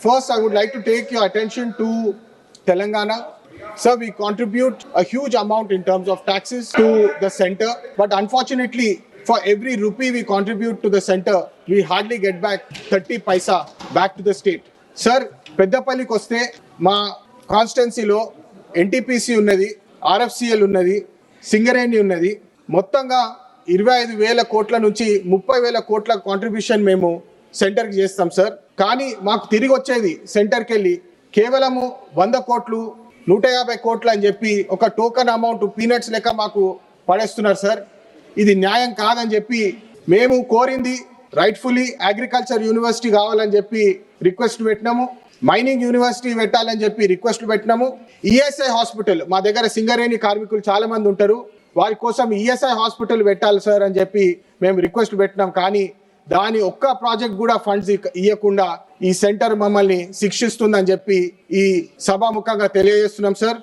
First, I would like to take your attention to Telangana. Sir, we contribute a huge amount in terms of taxes to the center, but unfortunately, for every rupee we contribute to the center, we hardly get back 30 paisa back to the state. Sir, Peddapalli koste ma constituency lo NTPC ఉన్నది, RFCL ఉన్నది, సింగరేణి ఉన్నది. మొత్తంగా 25,000 కోట్ల నుంచి 30,000 కోట్ల contribution మేము సెంటర్కి చేస్తాం సార్. కానీ మాకు తిరిగి వచ్చేది సెంటర్కి వెళ్ళి కేవలము 100 కోట్లు 150 కోట్లు అని చెప్పి ఒక టోకన్ అమౌంట్ పీనట్స్ లెక్క మాకు పడేస్తున్నారు సార్. ఇది న్యాయం కాదని చెప్పి మేము కోరింది రైట్ఫుల్లీ అగ్రికల్చర్ యూనివర్సిటీ కావాలని చెప్పి రిక్వెస్ట్ పెట్టినాము, మైనింగ్ యూనివర్సిటీ పెట్టాలని చెప్పి రిక్వెస్ట్ పెట్టినాము. ఈఎస్ఐ హాస్పిటల్ మా దగ్గర సింగరేణి కార్మికులు చాలా మంది ఉంటారు, వారి కోసం ఈఎస్ఐ హాస్పిటల్ పెట్టాలి సార్ అని చెప్పి మేము రిక్వెస్ట్ పెట్టినాం. కానీ దాని ఒక్క ప్రాజెక్ట్ కూడా ఫండ్స్ ఇవ్వకుండా ఈ సెంటర్ మమ్మల్ని శిక్షిస్తుందని చెప్పి ఈ సభాముఖంగా తెలియజేస్తున్నాం సార్.